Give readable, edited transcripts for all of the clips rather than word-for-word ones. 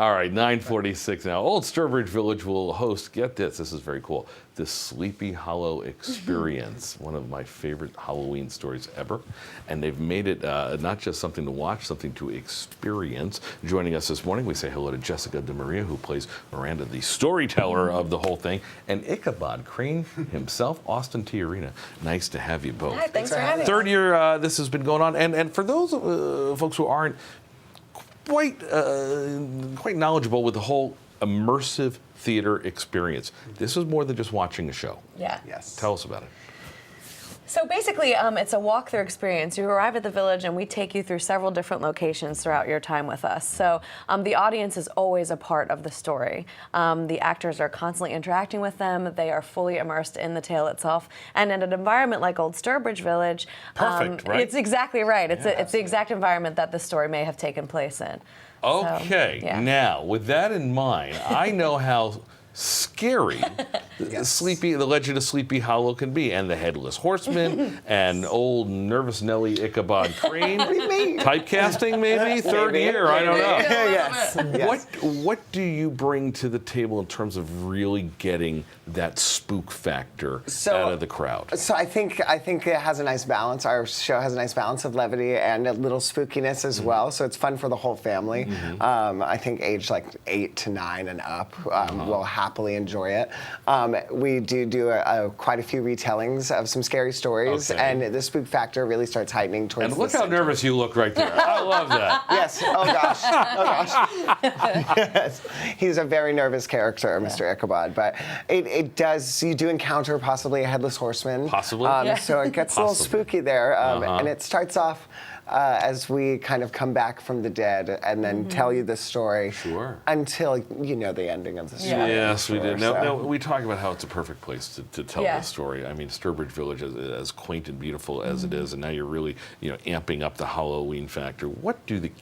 All right, 9:46 now. Old Sturbridge Village will host, get this is very cool, the Sleepy Hollow Experience, one of my favorite Halloween stories ever. And they've made it not just something to watch, something to experience. Joining us this morning, we say hello to Jessica DeMaria, who plays Miranda, the storyteller of the whole thing, and Ichabod Crane himself, Austin Tiarina. Nice to have you both. Hi, thanks for having me. Third year this has been going on. And for those folks who aren't quite knowledgeable with the whole immersive theater experience. This is more than just watching a show. Yeah. Yes. Tell us about it. So basically, it's a walkthrough experience. You arrive at the village, and we take you through several different locations throughout your time with us. So the audience is always a part of the story. The actors are constantly interacting with them. They are fully immersed in the tale itself. And in an environment like Old Sturbridge Village, Perfect, right? It's exactly right. It's the exact environment that the story may have taken place in. Okay, So, yeah. Now with that in mind, I know how scary the Legend of Sleepy Hollow can be, and the Headless Horseman, and old nervous Nelly Ichabod Crane. What do you mean? Typecasting, maybe third year. I don't know. Yes. What do you bring to the table in terms of really getting that spook factor out of the crowd? So I think it has a nice balance. Our show has a nice balance of levity and a little spookiness as well. So it's fun for the whole family. I think age like 8 to 9 and up will happily enjoy it. We do quite a few retellings of some scary stories, and the spook factor really starts heightening towards. And look how nervous you look right there. I love that. Yes. Oh gosh. Oh gosh. Yes. He's a very nervous character, Mr. Ichabod. But it does. You do encounter possibly a headless horseman. Possibly. So it gets a little spooky there, and it starts off. As we kind of come back from the dead and then tell you the story until you know the ending of the story. Yes, we did. Now, we talk about how it's a perfect place to tell the story. I mean, Sturbridge Village is as quaint and beautiful as it is, and now you're really amping up the Halloween factor. What do the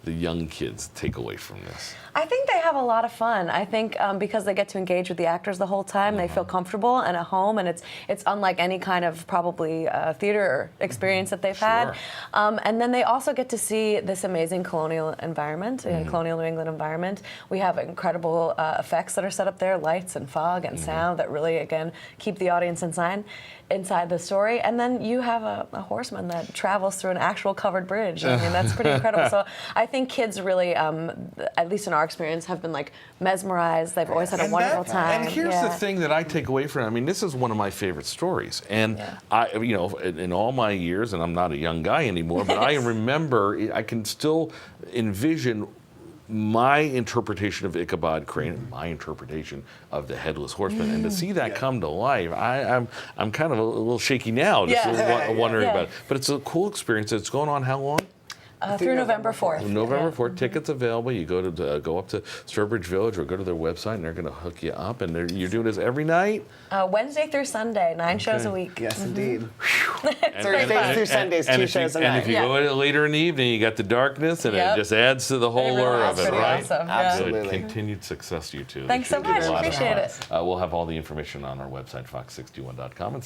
young kids take away from this? I think they have a lot of fun. I think because they get to engage with the actors the whole time, they feel comfortable and at home, and it's unlike any kind of probably theater experience that they've had. And then they also get to see this amazing colonial environment, colonial New England environment. We have incredible effects that are set up there, lights and fog and sound that really, again, keep the audience inside the story. And then you have a horseman that travels through an actual covered bridge. I mean, that's pretty incredible. So I think kids really, at least in our experience, have been like mesmerized. They've always had a wonderful time. And here's the thing that I take away from it. I mean, this is one of my favorite stories. And I, in all my years, and I'm not a young guy anymore, but I remember, I can still envision my interpretation of Ichabod Crane, my interpretation of the Headless Horseman, and to see that come to life, I'm kind of a little shaky now, just wondering about it. But it's a cool experience. It's going on how long? Through November 4th. November 4th, tickets available. You go up to Sturbridge Village or go to their website, and they're going to hook you up. And you're doing this every night? Wednesday through Sunday, 9 shows a week. Yes, indeed. Thursdays through Sundays, 2 shows a night. And if you go later in the evening, you got the darkness, and it just adds to the whole lure of it, right? Awesome. Absolutely. Continued success to you two. Thanks so much. Appreciate it. We'll have all the information on our website, fox61.com.